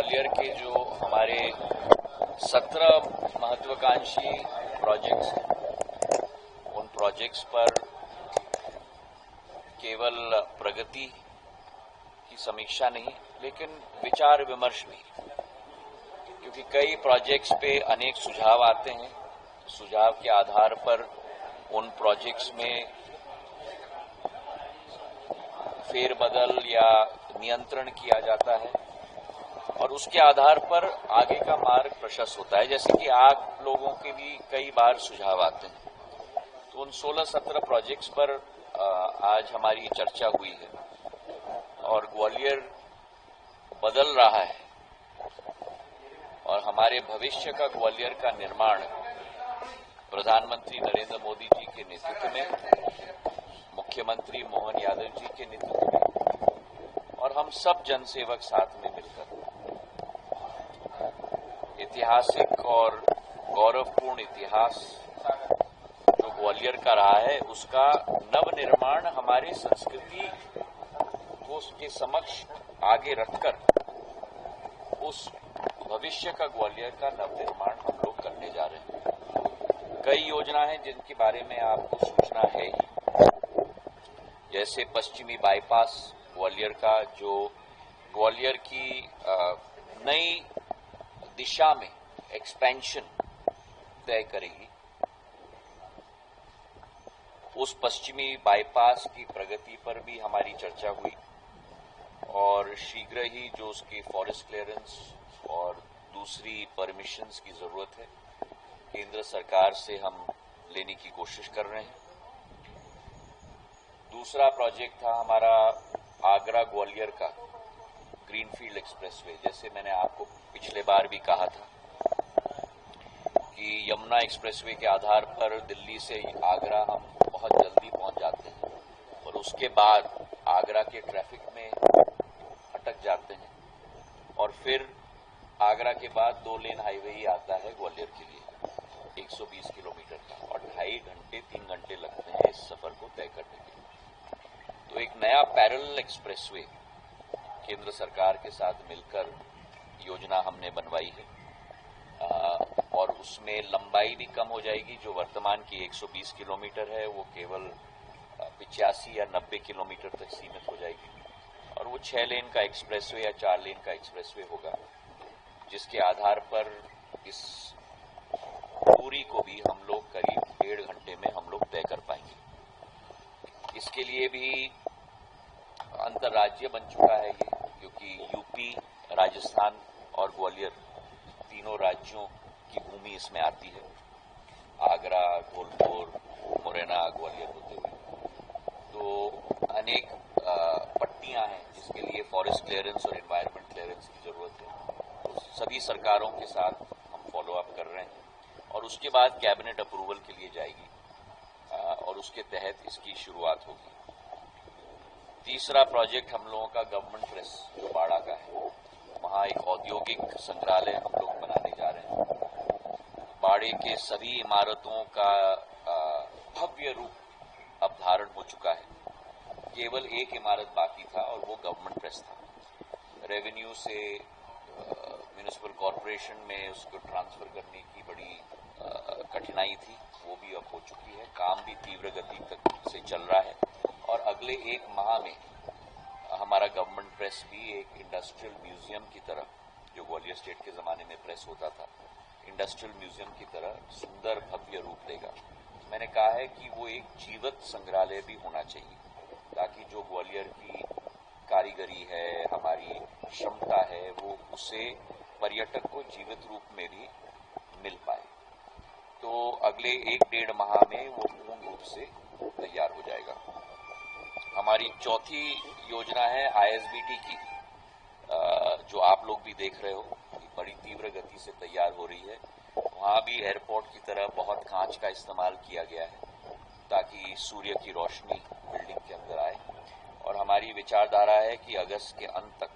ग्वालियर के जो हमारे 17 महत्वाकांक्षी प्रोजेक्ट्स हैं, उन प्रोजेक्ट्स पर केवल प्रगति की समीक्षा नहीं, लेकिन विचार विमर्श भी, क्योंकि कई प्रोजेक्ट्स पे अनेक सुझाव आते हैं। सुझाव के आधार पर उन प्रोजेक्ट्स में फेरबदल या नियंत्रण किया जाता है और उसके आधार पर आगे का मार्ग प्रशस्त होता है। जैसे कि आप लोगों के भी कई बार सुझाव आते हैं, तो उन 16-17 प्रोजेक्ट्स पर आज हमारी चर्चा हुई है और ग्वालियर बदल रहा है और हमारे भविष्य का ग्वालियर का निर्माण प्रधानमंत्री नरेंद्र मोदी जी के नेतृत्व में, मुख्यमंत्री मोहन यादव जी के नेतृत्व में और हम सब जनसेवक साथ में मिलकर ऐतिहासिक और गौरवपूर्ण इतिहास जो ग्वालियर का रहा है, उसका नवनिर्माण हमारे संस्कृति को उसके समक्ष आगे रखकर उस भविष्य का ग्वालियर का नवनिर्माण हम लोग करने जा रहे हैं। कई योजना हैं जिनके बारे में आपको सूचना है ही, जैसे पश्चिमी बाईपास ग्वालियर का, जो ग्वालियर की नई दिशा में एक्सपेंशन तय करेगी। उस पश्चिमी बाईपास की प्रगति पर भी हमारी चर्चा हुई और शीघ्र ही जो उसकी फॉरेस्ट क्लियरेंस और दूसरी परमिशंस की जरूरत है, केंद्र सरकार से हम लेने की कोशिश कर रहे हैं। दूसरा प्रोजेक्ट था हमारा आगरा ग्वालियर का ग्रीनफील्ड एक्सप्रेसवे। जैसे मैंने आपको पिछले बार भी कहा था कि यमुना एक्सप्रेसवे के आधार पर दिल्ली से आगरा हम बहुत जल्दी पहुंच जाते हैं और उसके बाद आगरा के ट्रैफिक में अटक जाते हैं और फिर आगरा के बाद 2 लेन हाईवे ही आता है ग्वालियर के लिए 120 किलोमीटर का और 2.5 घंटे 3 घंटे लगते हैं इस सफर को तय करने के लिए। तो एक नया पैरेलल एक्सप्रेसवे केंद्र सरकार के साथ मिलकर योजना हमने बनवाई है और उसमें लंबाई भी कम हो जाएगी। जो वर्तमान की 120 किलोमीटर है वो केवल 85 या 90 किलोमीटर तक सीमित हो जाएगी और वो 6 लेन का एक्सप्रेसवे या 4 लेन का एक्सप्रेसवे होगा, जिसके आधार पर इस दूरी को भी हम लोग करीब 1.5 घंटे में हम लोग तय कर पाएंगे। इसके लिए भी अंतर्राज्यीय बन चुका है ये, क्योंकि यूपी, राजस्थान और ग्वालियर तीनों राज्यों की भूमि इसमें आती है, आगरा, धौलपुर, मुरैना, ग्वालियर होते हुए। तो अनेक पट्टियां हैं जिसके लिए फॉरेस्ट क्लियरेंस और एनवायरमेंट क्लियरेंस की जरूरत है। तो सभी सरकारों के साथ हम फॉलो अप कर रहे हैं और उसके बाद कैबिनेट अप्रूवल के लिए जाएगी और उसके तहत इसकी शुरुआत होगी। तीसरा प्रोजेक्ट हम लोगों का गवर्नमेंट प्रेस जो बाड़ा का है, वहां एक औद्योगिक संग्रहालय हम लोग बनाने जा रहे हैं। बाड़े के सभी इमारतों का भव्य रूप अब धारण हो चुका है, केवल एक इमारत बाकी था और वो गवर्नमेंट प्रेस था। रेवेन्यू से म्युनिसिपल कॉरपोरेशन में उसको ट्रांसफर करने की बड़ी कठिनाई थी, वो भी अब हो चुकी है। काम भी तीव्र गति तक से चल रहा है और अगले 1 माह में हमारा गवर्नमेंट प्रेस भी एक इंडस्ट्रियल म्यूजियम की तरह, जो ग्वालियर स्टेट के जमाने में प्रेस होता था, इंडस्ट्रियल म्यूजियम की तरह सुंदर भव्य रूप लेगा। मैंने कहा है कि वो एक जीवित संग्रहालय भी होना चाहिए, ताकि जो ग्वालियर की कारीगरी है, हमारी क्षमता है, वो उसे पर्यटक को जीवित रूप में भी मिल पाए। तो अगले 1-1.5 माह में वो पूर्ण रूप से तैयार हो जाएगा। हमारी चौथी योजना है आईएसबीटी की, जो आप लोग भी देख रहे हो, बड़ी तीव्र गति से तैयार हो रही है। वहां भी एयरपोर्ट की तरह बहुत कांच का इस्तेमाल किया गया है ताकि सूर्य की रोशनी बिल्डिंग के अंदर आए और हमारी विचारधारा है कि अगस्त के अंत तक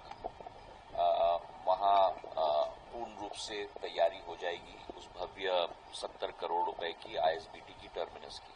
वहां पूर्ण रूप से तैयारी हो जाएगी उस भव्य 70 करोड़ रुपए की आईएसबीटी की टर्मिनस की।